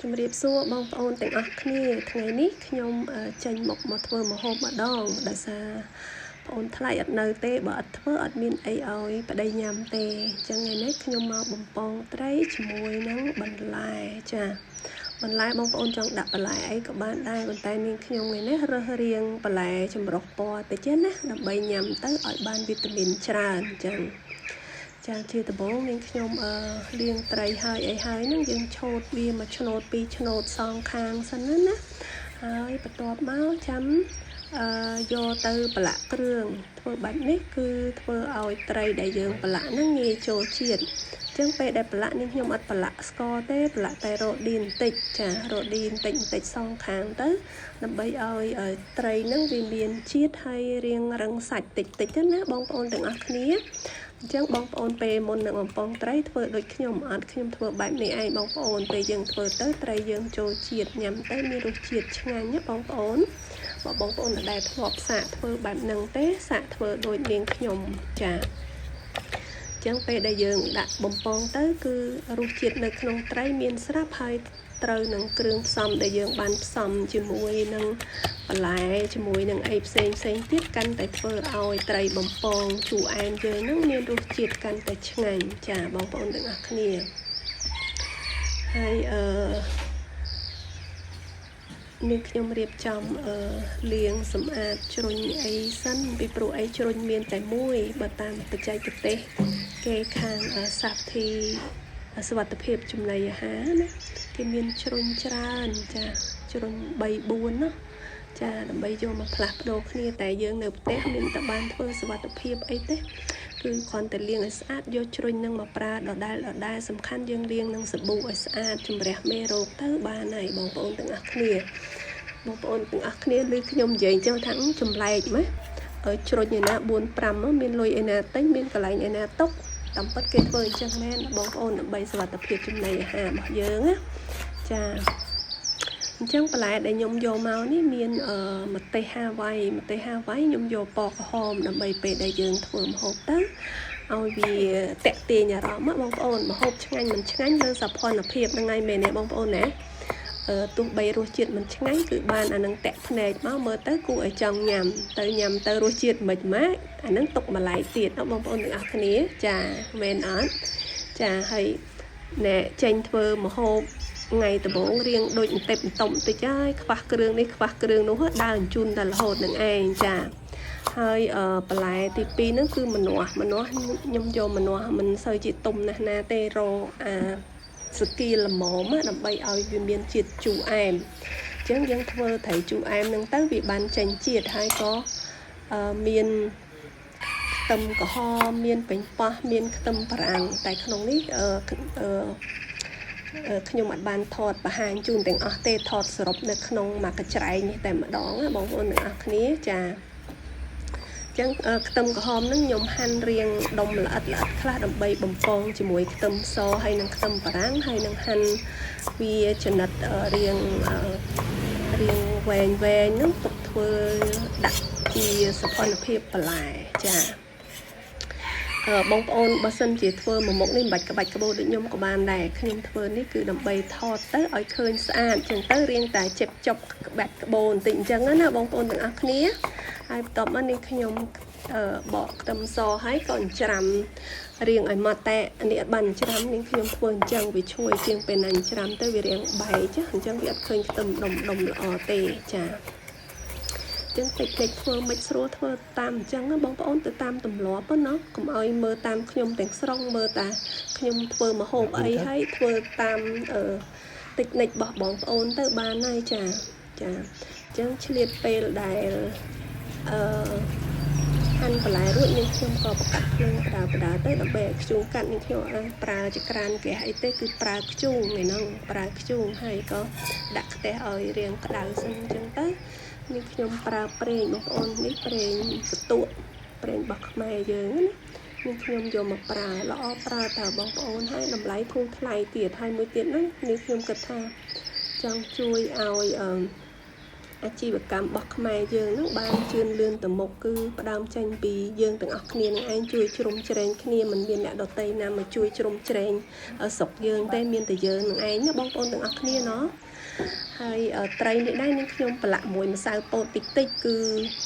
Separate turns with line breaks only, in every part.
ជំរាបសួរបងប្អូនទាំងអស់គ្នាថ្ងៃនេះខ្ញុំចេញមកធ្វើម្ហូបម្ដងដោយសារបងប្អូនថ្លៃអត់នៅទេបើអត់ធ្វើអត់មានអីឲ្យប្តីញ៉ាំទេអញ្ចឹងថ្ងៃនេះខ្ញុំមកបំពងត្រីជាមួយនឹងបន្លែចាបន្លែបងប្អូនចង់ដាក់បន្លែអីក៏បានដែរប៉ុន្តែនាងខ្ញុំថ្ងៃនេះរើសរៀងបន្លែចម្រុះពណ៌តិចណាដើម្បីញ៉ាំទៅឲ្យបានវីតាមីនច្រើនអញ្ចឹងចាជាដំបូងនាងខ្ញុំលាងត្រីហើយអីហើយហ្នឹងយើងឆូតវាមួយឆ្នូតពីរឆ្នូតសងខាងសិនណាហើយបន្ទាប់មកចាំយកទៅប្រឡាក់គ្រឿងធ្វើបែបនេះគឺធ្វើឲ្យត្រីដែលយើងប្រឡាក់ហ្នឹងងាយចូលជាតិអញ្ចឹងពេលដែលប្រឡាក់នាងខ្ញុំអត់ប្រឡាក់ស្ករទេប្រឡាក់តែរ៉ូឌីបន្តិចចារ៉ូឌីបន្តិចសងខាងទៅដើម្បីឲ្យត្រីហ្នឹងវាមានជាតិហើយរៀងរឹងសាច់តិចណាបងប្អូនទាំងអស់គ្នាអញ្ចឹងបងប្អូនពេលមុននឹងបំពងត្រីធ្វើដូចខ្ញុំអត់ខ្ញុំធ្វើបែបនេះឯងបងប្អូនពេលយើងធ្វើទៅត្រីយើងចូលជាតិញ៉ាំទៅមានរសជាតិឆ្ងាញ់ណាបងប្អូនបើបងប្អូនដែលធ្លាប់សាកធ្វើបែបហ្នឹងទេសាកធ្វើដូចនាងខ្ញុំចាអញ្ចឹងពេលដែលយើងដាក់បំពងទៅគឺរសជាតិនៅក្នុងត្រីមានស្រាប់ហើយត្រូវនឹងគ្រឿងផ្សំដែលយើងបានផ្សំជាមួយនឹងបន្លែជាមួយនឹងអីផ្សេងទៀតកាន់តែធ្វើឲ្យត្រីបំពងជូរអែមយើងនឹងមានរសជាតិកាន់តែឆ្ងាញ់ចាបងប្អូនទាំងអស់គ្នាហើយនេះខ្ញុំរៀបចំលាងសម្អាតជ្រុញអីសិនពីព្រោះអីជ្រុញមានតែមួយបើតាមបច្ចេកទេសគេខាងសាភីសុវត្ថិភាពចំណីអាហារណាគេមានជ្រុញច្រើនចាជ្រុញ3-4ណាចាដើម្បីយកមកផ្លាស់ប្ដូរគ្នាតែយើងនៅផ្ទះមានតែបានធ្វើសុវត្ថិភាពអីទេគឺគ្រាន់តែលាងឲ្យស្អាតយកជ្រុញនឹងមកប្រើដដែលសំខាន់យើងលាងនឹងសាប៊ូឲ្យស្អាតជំរះមេរោគទៅបានហើយបងប្អូនទាំងអស់គ្នាបងប្អូនទាំងអស់គ្នាឮខ្ញុំនិយាយអញ្ចឹងថាចម្លែកម៉េចជ្រុញឯណា 4-5 មានលុយឯណាទិញមានកន្លែងឯណាຕົកតាមពិតគេធ្វើអញ្ចឹងមែនបងប្អូនដើម្បីសុវត្ថិភាពចំណីអាហាររបស់យើងណាចាអញ្ចឹងបន្លែដែលខ្ញុំយកមកនេះមានម្ទេសហាវ៉ៃខ្ញុំយកពណ៌ក្រហមដើម្បីពេលដែលយើងធ្វើម្ហូបទៅឲ្យវាតាក់ទាញអារម្មណ៍បងប្អូនម្ហូបឆ្ងាញ់មិនឆ្ងាញ់លើសោភ័ណភាពហ្នឹងហើយមែនទេបងប្អូនណាទោះបីរសជាតិមិនឆ្ងាញ់គឺបានអានឹងតាក់ភ្នែកមកមើលទៅគួរឲ្យចង់ញ៉ាំទៅរសជាតិមិនម៉ាក់អានឹងទុកម្លាយទៀតបងប្អូនទាំងអស់គ្នាចាមែនអត់ចាហើយណែចេញធ្វើម្ហូបថ្ងៃដំបូងរៀងដូចបន្តិចបន្តិចហើយខ្វះគ្រឿងនេះខ្វះគ្រឿងនោះដើរអញ្ជូនតែរហូតនឹងឯងចាហើយបន្លែទី2ហ្នឹងគឺម្នាស់ខ្ញុំយកម្នាស់មិនសូវជាទុំណាស់ទេរសគីល្មមដើម្បីឲ្យវាមានជាតិជូរអែមអញ្ចឹងយើងធ្វើត្រីជូរអែមហ្នឹងទៅវាបានចេញជាតិហើយក៏មានខ្ទឹមក្រហមមានប៉េងប៉ោះមានខ្ទឹមបារាំងតែក្នុងនេះខ្ញុំអត់បានថតបង្ហាញជូនទាំងអស់ទេថតសរុបនៅក្នុងមួយកញ្ច្រែងនេះតែម្ដងបងប្អូនទាំងអស់គ្នាចាអញ្ចឹងខ្ទឹមក្រហមហ្នឹងខ្ញុំហាន់រៀងដុំល្អិតខ្លះដើម្បីបំពងជាមួយខ្ទឹមសហើយនិងខ្ទឹមបារាំងហើយនឹងហាន់វាចំណិតរៀងវែងហ្នឹងទុកធ្វើដាក់ជាសោភ័ណភាពបន្លែចាបងប្អូនបើសិនជាធ្វើមួយមុខនេះមិនបាច់ក្បាច់ក្បូរដូចខ្ញុំក៏បានដែរខ្ញុំធ្វើនេះគឺដើម្បីថតទៅឲ្យឃើញស្អាតអញ្ចឹងទៅរៀងតែជិបចប់ក្បាច់ក្បូរបន្តិចអញ្ចឹងណាបងប្អូនទាំងអស់គ្នាហើយបន្ទាប់មកនេះខ្ញុំបកខ្ទឹមសហើយក៏ច្រាំរៀងឲ្យមកតែនេះអត់បានច្រាំនេះខ្ញុំធ្វើអញ្ចឹងវាឈ្ងុយជាងពេលណាច្រាំទៅវារៀងបែកអញ្ចឹងវាអត់ឃើញខ្ទឹមដុំល្អទេចាចឹងតិចធ្វើមិនស្រួលធ្វើតាមអញ្ចឹងបងប្អូនទៅតាមទម្លាប់ណាកុំឲ្យមើលតាមខ្ញុំទាំងស្រុងមើលតាខ្ញុំធ្វើម្ហូបអីហើយធ្វើតាមតិចរបស់បងប្អូនទៅបានហើយចាអញ្ចឹងឆ្លៀតពេលដែលហាន់បន្លែរួចនេះខ្ញុំក៏ប្រកាសភ្លើងបដាទៅដើម្បីឲ្យខ្ជូងកាត់នេះខ្ញុំប្រើចក្រានហ្គាសអីទេគឺប្រើខ្ជូងហ្នឹងប្រើខ្ជូងហើយក៏ដាក់ខ្ទះឲ្យរាងក្តៅសិនអញ្ចឹងទៅនេះខ្ញុំប្រើប្រេងបងប្អូននេះប្រេងបន្ទក់ប្រេងរបស់ខ្មែរយើងណានេះខ្ញុំយកមកប្រើល្អប្រើតើបងប្អូនហើយតម្លៃធូរថ្លៃទៀតហើយមួយទៀតហ្នឹងនេះខ្ញុំគិតថាចង់ជួយឲ្យ អាជីវកម្មរបស់ខ្មែរយើងហ្នឹងបានជឿនលឿនទៅមុខគឺផ្ដើមចេញពីយើងទាំងអស់គ្នានឹងឯងជួយជ្រោមជ្រែងគ្នាមិនមានអ្នកដទៃណាមកជួយជ្រោមជ្រែងស្រុកយើងទេមានតែយើងនឹងឯងណាបងប្អូនទាំងអស់គ្នាណោះហើយត្រីនេះដែរនឹងខ្ញុំប្រឡាក់មួយម្សៅពោតតិចតិចគឺ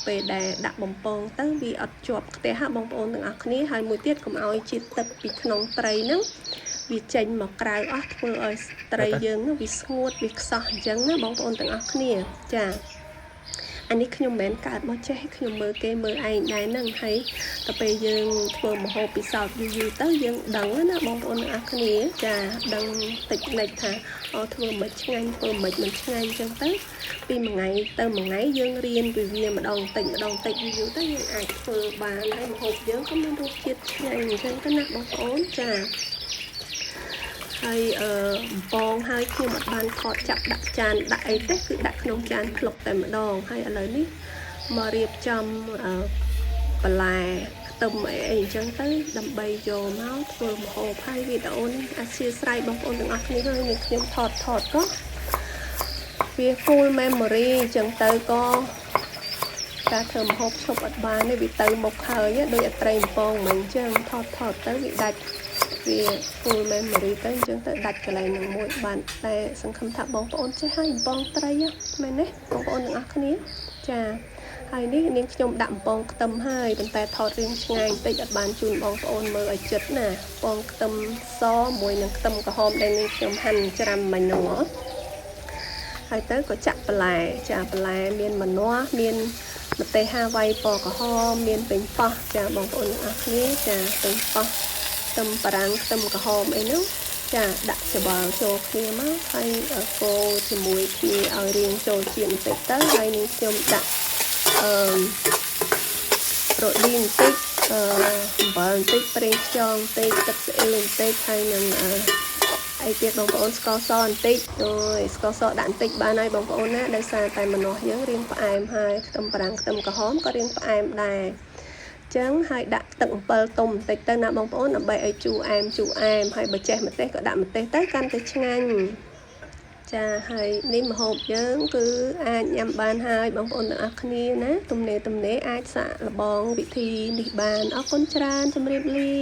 ពេលដែលដាក់បំពងទៅវាអត់ជាប់ខ្ទះហ่าបងប្អូនទាំងអស់គ្នាហើយមួយទៀតកុំឲ្យជាតិទឹកពីក្នុងត្រីហ្នឹងវាចេញមកក្រៅអស់ធ្វើឲ្យត្រីយើងវាស្ងួតវាខ្សោះអញ្ចឹងណាបងប្អូនទាំងអស់គ្នាចាអានេះខ្ញុំមិនមែនកើតមកចេះខ្ញុំមើលគេមើលឯងដែរហ្នឹងហើយទៅពេលយើងធ្វើម្ហូបពិសោធន៍យូរទៅយើងដឹងណាបងប្អូនទាំងអស់គ្នាចាដឹងតិចតិចថាធ្វើមិនឆ្ងាញ់ធ្វើមិនឆ្ងាញ់អញ្ចឹងទៅពីមួយថ្ងៃទៅមួយថ្ងៃយើងរៀនពីវាម្ដងតិចយូរទៅយើងអាចធ្វើបានហើយម្ហូបយើងក៏មានរសជាតិឆ្ងាញ់អញ្ចឹងទៅណាបងប្អូនចាហើយបំពងហើយខ្ញុំអត់បានថតចាប់ដាក់ចានដាក់អីទេគឺដាក់ក្នុងចានភ្លុកតែម្ដងហើយឥឡូវនេះមករៀបចំបន្លែខ្ទឹមអីអញ្ចឹងទៅដើម្បីយកមកធ្វើម្ហូបហើយវីដេអូនេះអធិស្ឋានបងប្អូនទាំងអស់គ្នាហើយនេះខ្ញុំថតក៏វា full memory អញ្ចឹងទៅក៏ការធ្វើម្ហូបឈប់អត់បានទេវាទៅមុខហើយដូចអត្រីបំពងមិនអញ្ចឹងថតទៅវាដាច់វា full memory ទៅអញ្ចឹងទៅដាច់កន្លែងនឹងមួយបានតែសង្ឃឹមថាបងប្អូនចេះហើយបំពងត្រីមែនទេបងប្អូនទាំងអស់គ្នាចាហើយនេះនាងខ្ញុំដាក់បំពងខ្ទឹមហើយប៉ុន្តែថតរៀងឆ្ងាយបន្តិចអត់បានជូនបងប្អូនមើលឲ្យចិត្តណាបំពងខ្ទឹមសមួយនឹងខ្ទឹមក្រហមដែលនាងខ្ញុំហាន់ច្រាំមិញហ្នឹងហើយទៅក៏ចាក់បន្លែបន្លែមានម្នាស់មានម្ទេសហាវ៉ៃពណ៌ក្រហមមានពេញប៉ោះចាបងប្អូនទាំងអស់គ្នាចាពេញប៉ោះខ្ទឹមបារាំងខ្ទឹមក្រហមអីហ្នឹងចាដាក់ច្បល់ចូលគ្នាមកហើយកូរជាមួយគ្នាឲ្យរាងចូលជាតិបន្តិចទៅហើយនេះខ្ញុំដាក់ប្រូឌីនបន្តិចអំបិលបន្តិចប្រេងខ្យងបន្តិចទឹកស្អ៊ីវបន្តិចហើយនឹងអីទៀតបងប្អូនស្ករសបន្តិចស្ករសដាក់បន្តិចបានហើយបងប្អូនណាដោយសារតែម្នាស់យើងរៀងផ្អែមហើយខ្ទឹមបារាំងខ្ទឹមក្រហមក៏រៀងផ្អែមដែរចឹងហើយដាក់ទឹកអំពិលទុំបន្តិចទៅណាបងប្អូនដើម្បីឲ្យជូរអែមហើយបើចេះម្ទេសក៏ដាក់ម្ទេសទៅកាន់តែឆ្ងាញ់ចាហើយនេះម្ហូបយើងគឺអាចញ៉ាំបានហើយបងប្អូនទាំងអស់គ្នាណាទំនេរអាចសាកល្បងវិធីនេះបានអរគុណច្រើនជម្រាបលា